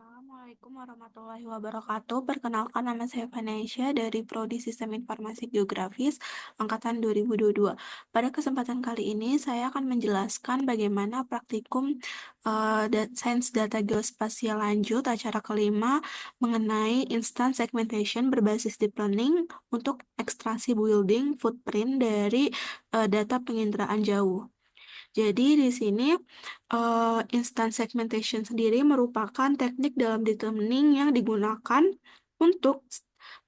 Assalamualaikum warahmatullahi wabarakatuh. Perkenalkan, nama saya Vanesha dari Prodi Sistem Informasi Geografis Angkatan 2022. Pada kesempatan kali ini, saya akan menjelaskan bagaimana praktikum Sains Data Geospasial Lanjut acara kelima mengenai Instant Segmentation berbasis Deep Learning untuk ekstraksi building footprint dari data penginderaan jauh. Jadi di sini instant segmentation sendiri merupakan teknik dalam determining yang digunakan untuk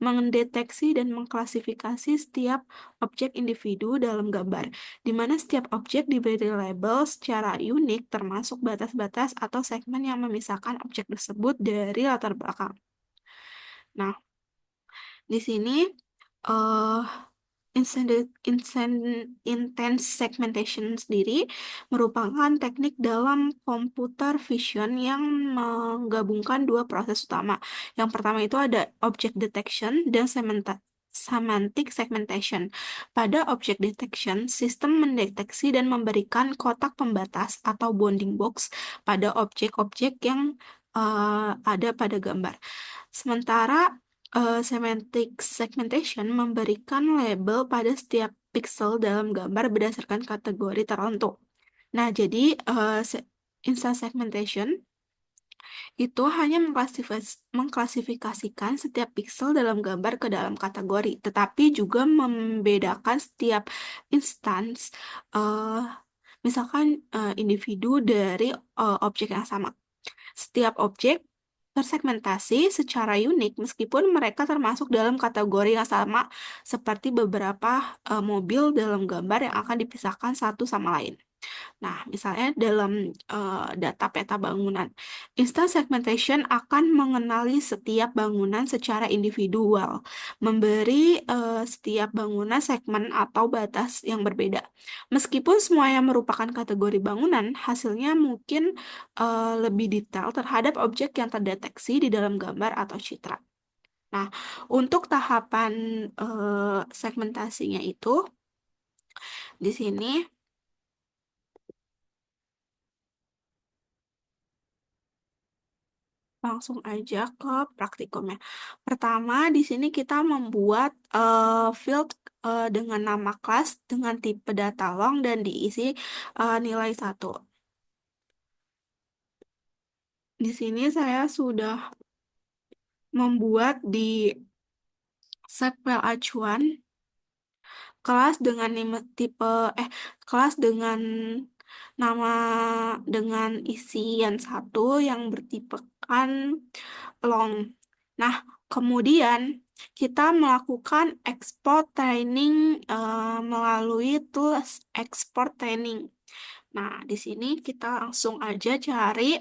mendeteksi dan mengklasifikasi setiap objek individu dalam gambar, di mana setiap objek diberi label secara unik termasuk batas-batas atau segmen yang memisahkan objek tersebut dari latar belakang. Nah, di sini eh intense segmentation sendiri merupakan teknik dalam computer vision yang menggabungkan dua proses utama. Yang pertama itu ada object detection dan semantic segmentation. Pada object detection, sistem mendeteksi dan memberikan kotak pembatas atau bounding box pada objek-objek yang ada pada gambar. Sementara semantic segmentation memberikan label pada setiap pixel dalam gambar berdasarkan kategori tertentu. Nah, jadi instant segmentation itu hanya mengklasifikasikan setiap pixel dalam gambar ke dalam kategori, tetapi juga membedakan setiap instance, eh, misalkan individu dari objek yang sama. Setiap objek tersegmentasi secara unik meskipun mereka termasuk dalam kategori yang sama seperti beberapa mobil dalam gambar yang akan dipisahkan satu sama lain. Nah, misalnya dalam data peta bangunan, instant segmentation akan mengenali setiap bangunan secara individual, memberi setiap bangunan segmen atau batas yang berbeda. Meskipun semuanya merupakan kategori bangunan, hasilnya mungkin lebih detail terhadap objek yang terdeteksi di dalam gambar atau citra. Nah, untuk tahapan segmentasinya itu, di sini langsung aja ke praktikumnya. Pertama, di sini kita membuat field dengan nama kelas dengan tipe data long dan diisi nilai 1. Di sini saya sudah membuat di sepel acuan kelas dengan tipe kelas dengan nama dengan isian 1 yang bertipekan long. Nah, kemudian kita melakukan export training melalui tools export training. Nah, di sini kita langsung aja cari.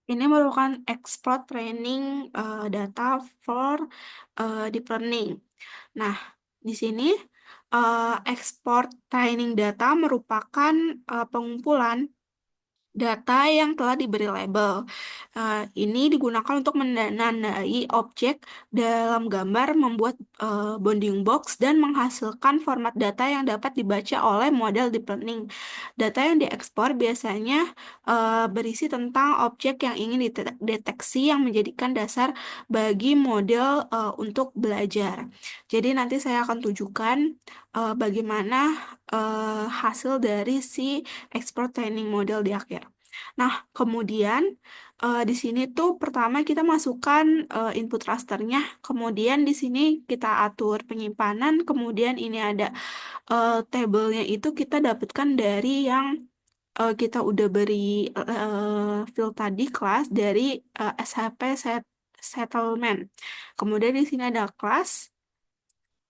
Ini merupakan export training data for deep learning. Nah, di sini export training data merupakan pengumpulan data yang telah diberi label. Ini digunakan untuk menandai objek dalam gambar, membuat bounding box, dan menghasilkan format data yang dapat dibaca oleh model deep learning. Data yang diekspor biasanya berisi tentang objek yang ingin dideteksi yang menjadikan dasar bagi model untuk belajar. Jadi nanti saya akan tunjukkan bagaimana hasil dari si export training model di akhir. Nah, kemudian di sini tuh pertama kita masukkan input rasternya, kemudian di sini kita atur penyimpanan, kemudian ini ada tabelnya itu kita dapatkan dari yang kita udah beri field tadi kelas dari SHP settlement. Kemudian di sini ada kelas.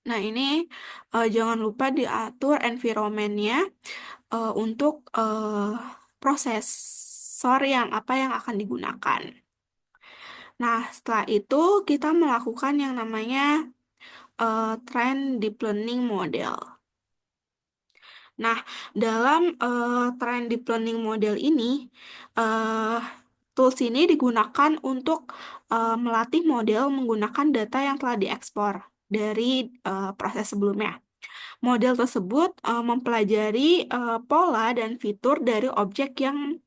Nah, ini jangan lupa diatur environment-nya untuk prosesor yang apa yang akan digunakan. Nah, setelah itu kita melakukan yang namanya trend deep learning model. Nah, dalam trend deep learning model ini, uh, tools ini digunakan untuk melatih model menggunakan data yang telah diekspor. dari proses sebelumnya. Model tersebut mempelajari pola dan fitur dari objek yang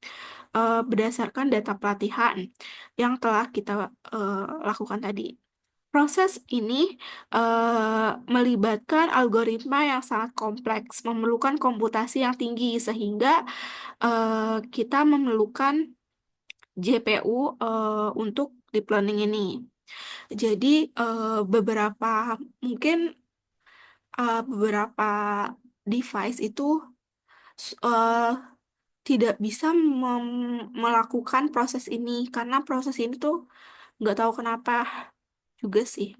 berdasarkan data pelatihan yang telah kita lakukan tadi. Proses ini melibatkan algoritma yang sangat kompleks, memerlukan komputasi yang tinggi, sehingga kita memerlukan JPU untuk deep learning ini. Jadi beberapa mungkin beberapa device itu eh, tidak bisa melakukan proses ini karena proses ini tuh nggak tahu kenapa juga sih.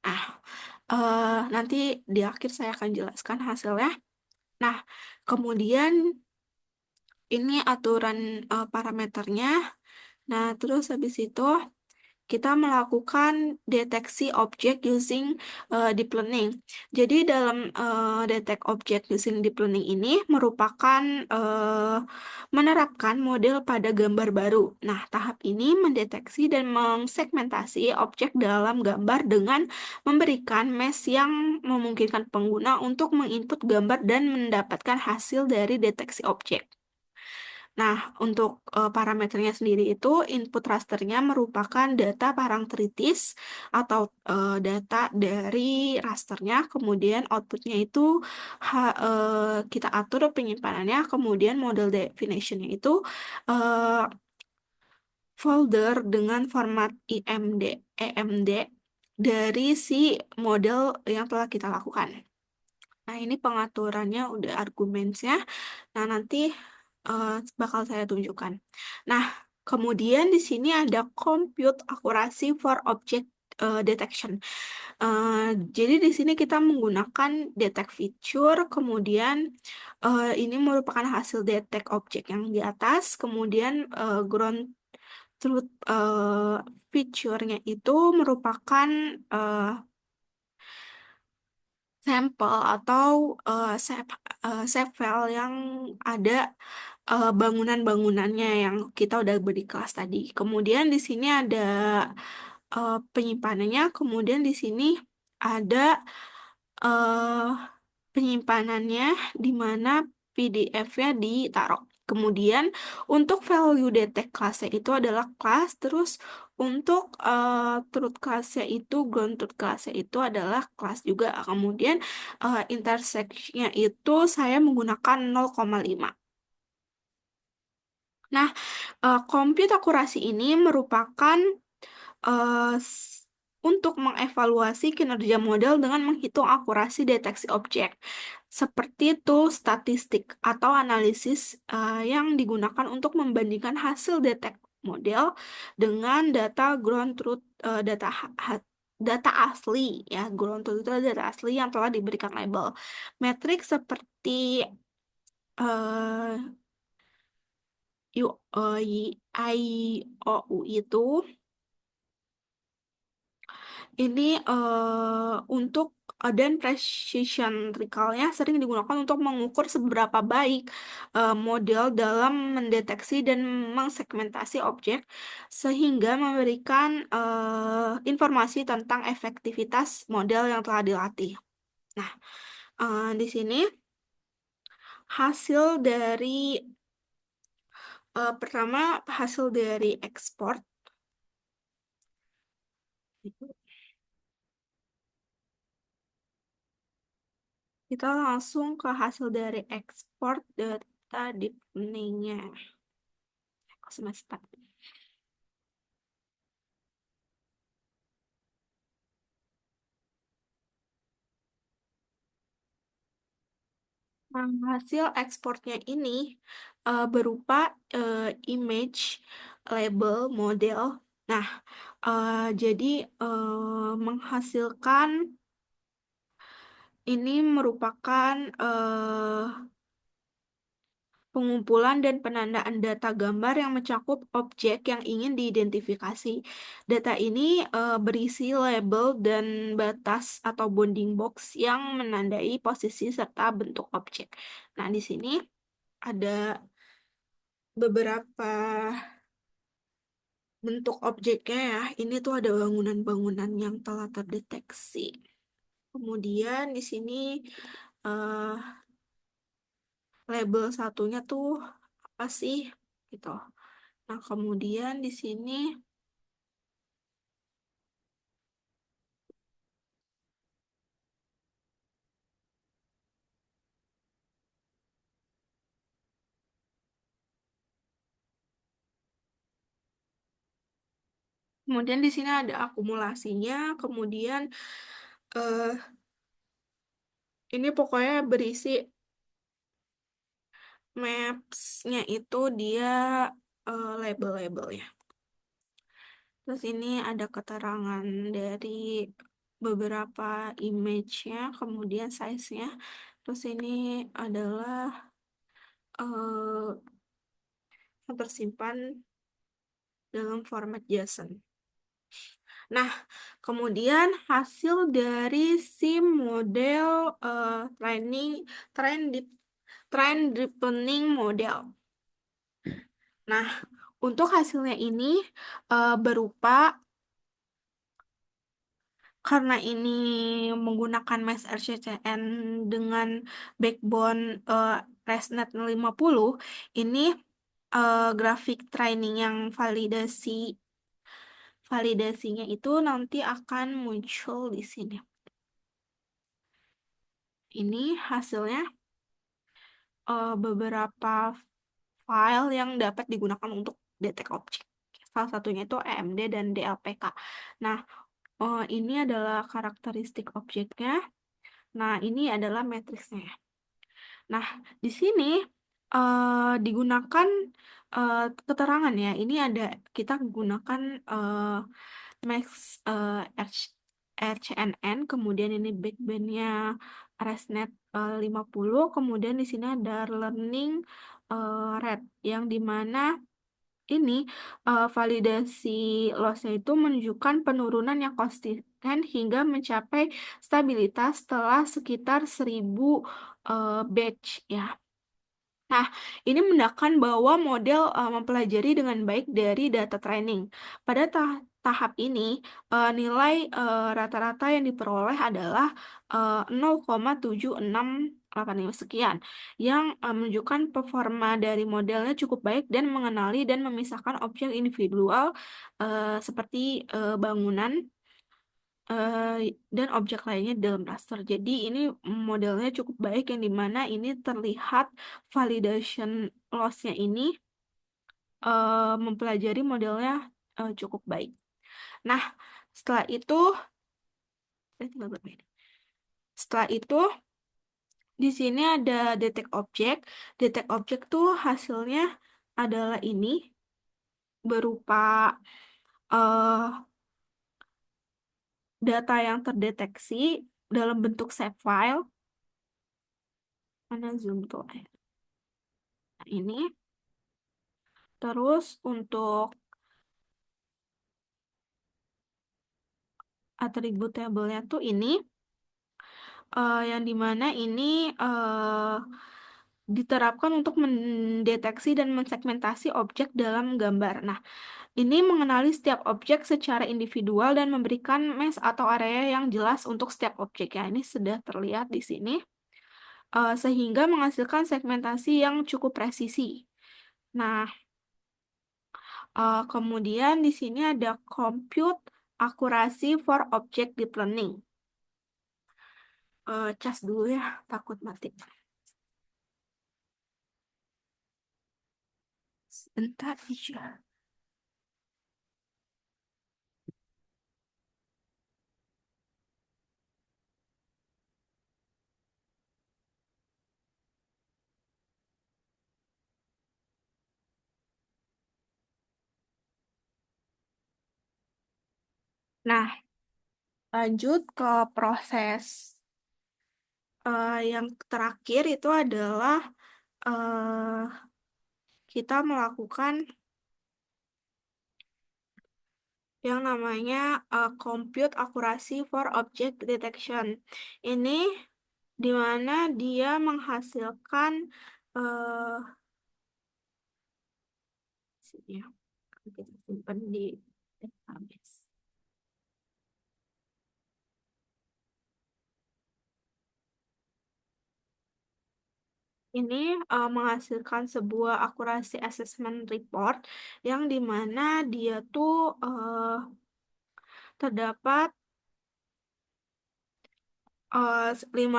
Ah, nanti di akhir saya akan jelaskan hasilnya. Nah, kemudian ini aturan parameternya. Nah, terus habis itu kita melakukan deteksi objek using deep learning. Jadi dalam detect object using deep learning ini merupakan menerapkan model pada gambar baru. Nah, tahap ini mendeteksi dan mengsegmentasi objek dalam gambar dengan memberikan mesh yang memungkinkan pengguna untuk menginput gambar dan mendapatkan hasil dari deteksi objek. Nah, untuk parameternya sendiri itu input rasternya merupakan data parangtritis atau data dari rasternya, kemudian outputnya itu kita atur penyimpanannya, kemudian model definitionnya itu eh, folder dengan format EMD dari si model yang telah kita lakukan. Nah, ini pengaturannya udah argumensnya. Nah, nanti eh, bakal saya tunjukkan. Nah, kemudian di sini ada compute accuracy for object detection. Eh, jadi di sini kita menggunakan detect feature, kemudian ini merupakan hasil detect object yang di atas, kemudian ground truth feature-nya itu merupakan eh, sampel atau save file yang ada bangunan-bangunannya yang kita udah beri kelas tadi. Kemudian di sini ada penyimpanannya, kemudian di sini ada eh, penyimpanannya di mana PDF-nya ditaruh. Kemudian untuk value detect kelasnya itu adalah kelas, terus untuk truth kelasnya itu, ground truth kelasnya itu adalah kelas juga. Kemudian intersect-nya itu saya menggunakan 0,5. Nah, compute akurasi ini merupakan untuk mengevaluasi kinerja model dengan menghitung akurasi deteksi objek, seperti tool statistik atau analisis yang digunakan untuk membandingkan hasil detek model dengan data ground truth, data asli ya. Ground truth itu adalah data asli yang telah diberikan label. Metrik seperti eh, U, IOU itu ini untuk dan precision recall-nya sering digunakan untuk mengukur seberapa baik model dalam mendeteksi dan mengsegmentasi objek sehingga memberikan informasi tentang efektivitas model yang telah dilatih. Nah, di sini hasil dari pertama hasil dari ekspor itu kita langsung ke hasil dari ekspor data deep learning-nya. Semesta. Nah, hasil ekspornya ini berupa image, label, model. Nah, jadi menghasilkan ini merupakan pengumpulan dan penandaan data gambar yang mencakup objek yang ingin diidentifikasi. Data ini berisi label dan batas atau bounding box yang menandai posisi serta bentuk objek. Nah, di sini ada beberapa bentuk objeknya ya. Ini tuh ada bangunan-bangunan yang telah terdeteksi. Kemudian di sini eh, label satunya tuh apa sih gitu. Nah, kemudian di sini ada akumulasinya. Kemudian eh, ini pokoknya berisi maps-nya itu dia label-labelnya. Terus ini ada keterangan dari beberapa image-nya, kemudian size-nya. Terus ini adalah yang tersimpan dalam format JSON. Nah, kemudian hasil dari si model training train deep train deep learning model. Nah, untuk hasilnya ini berupa karena ini menggunakan Mesh RCCN dengan backbone ResNet 50, ini grafik training yang validasinya itu nanti akan muncul di sini. Ini hasilnya beberapa file yang dapat digunakan untuk detect object. Salah satunya itu EMD dan DLPK. Nah, ini adalah karakteristik objeknya. Nah, ini adalah matriksnya. Nah, di sini digunakan eh, keterangan ya. Ini ada kita gunakan Max RCNN, kemudian ini backbandnya ResNet 50, kemudian di sini ada learning rate yang dimana ini validasi lossnya itu menunjukkan penurunan yang konsisten hingga mencapai stabilitas setelah sekitar 1000 batch ya. Nah, ini menandakan bahwa model mempelajari dengan baik dari data training. Pada tahap ini, nilai rata-rata yang diperoleh adalah 0,7685 sekian, yang menunjukkan performa dari modelnya cukup baik dan mengenali dan memisahkan objek individual seperti bangunan eh, dan objek lainnya dalam raster. Jadi ini modelnya cukup baik yang dimana ini terlihat validation loss-nya ini mempelajari modelnya cukup baik. Nah, setelah itu, tinggal berbeda. Setelah itu, di sini ada detect object. Detect object tuh hasilnya adalah ini berupa eh, data yang terdeteksi dalam bentuk save file. Mana zoom tuh? Nah, ini. Terus untuk atribut tabelnya tuh ini yang dimana ini diterapkan untuk mendeteksi dan mensegmentasi objek dalam gambar. Nah, ini mengenali setiap objek secara individual dan memberikan mesh atau area yang jelas untuk setiap objek. Ya, ini sudah terlihat di sini. Sehingga menghasilkan segmentasi yang cukup presisi. Nah, kemudian di sini ada compute akurasi for object deep learning. Cas dulu ya, takut mati. Sebentar aja. Nah, lanjut ke proses yang terakhir itu adalah eh, kita melakukan yang namanya compute accuracy for object detection. Ini di mana dia menghasilkan eh sini ya, kita simpan di database. Ini menghasilkan sebuah akurasi assessment report yang dimana dia tuh terdapat 513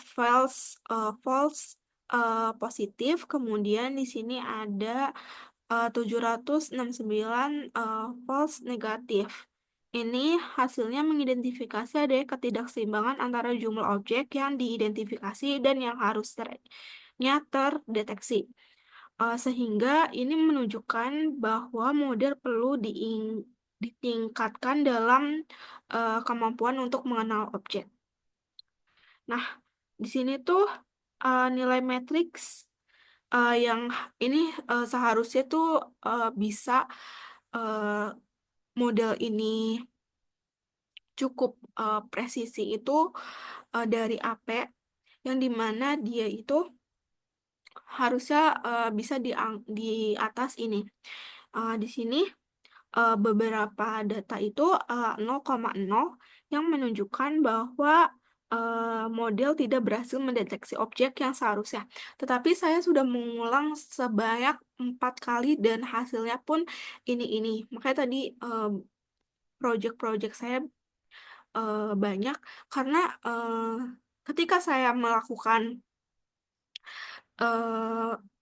false positif, kemudian di sini ada 769 false negatif. Ini hasilnya mengidentifikasi adanya ketidakseimbangan antara jumlah objek yang diidentifikasi dan yang harusnya terdeteksi. Sehingga ini menunjukkan bahwa model perlu ditingkatkan dalam kemampuan untuk mengenal objek. Nah, di sini tuh nilai matriks yang ini seharusnya tuh bisa eh, model ini cukup presisi itu dari AP yang dimana dia itu harusnya bisa di atas ini. Di sini beberapa data itu 0,0 yang menunjukkan bahwa model tidak berhasil mendeteksi objek yang seharusnya. Tetapi saya sudah mengulang sebanyak 4 kali dan hasilnya pun ini. Makanya tadi project-project saya banyak karena ketika saya melakukan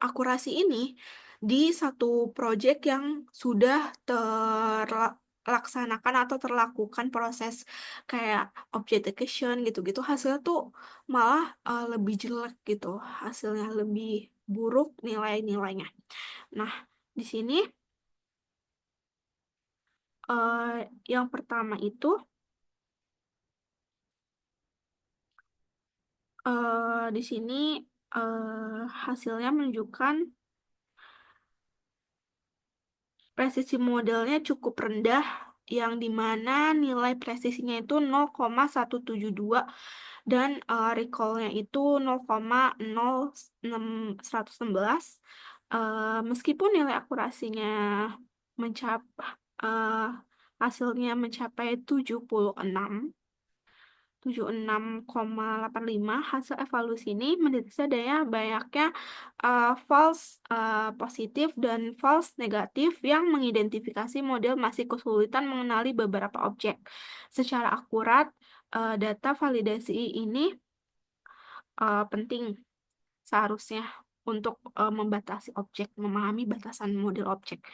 akurasi ini di satu proyek yang sudah terlaksanakan atau terlakukan proses kayak object detection gitu-gitu, hasilnya tuh malah lebih jelek gitu, hasilnya lebih buruk nilai-nilainya. Nah, di sini eh, yang pertama itu di sini hasilnya menunjukkan presisi modelnya cukup rendah, yang dimana nilai presisinya itu 0,172 dan recall-nya itu 0,0116. Meskipun nilai akurasinya mencapai hasilnya mencapai 76,85, hasil evaluasi ini mendeteksi adanya banyaknya false positif dan false negatif yang mengidentifikasi model masih kesulitan mengenali beberapa objek. Secara akurat, data validasi ini penting seharusnya untuk membatasi objek, memahami batasan model objek.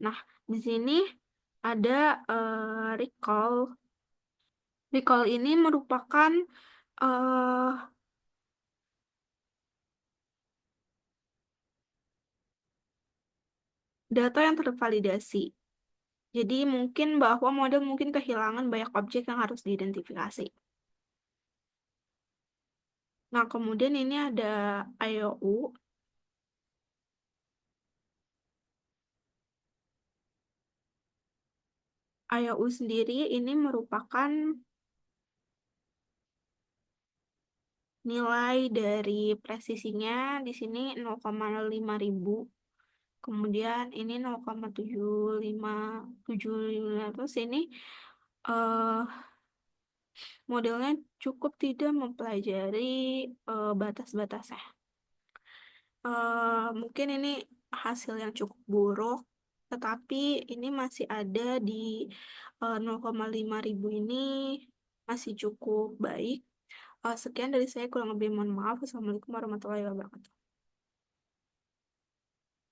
Nah, di sini ada recall. Recall ini merupakan eh, data yang tervalidasi. Jadi mungkin bahwa model mungkin kehilangan banyak objek yang harus diidentifikasi. Nah, kemudian ini ada IOU. IOU sendiri ini merupakan nilai dari presisinya di sini 0,05 ribu. Kemudian ini 0,7575, terus ini eh, modelnya cukup tidak mempelajari batas-batasnya. Mungkin ini hasil yang cukup buruk, tetapi ini masih ada di 0,5 ribu ini masih cukup baik. Sekian dari saya, kurang lebih mohon maaf. Wassalamualaikum warahmatullahi wabarakatuh.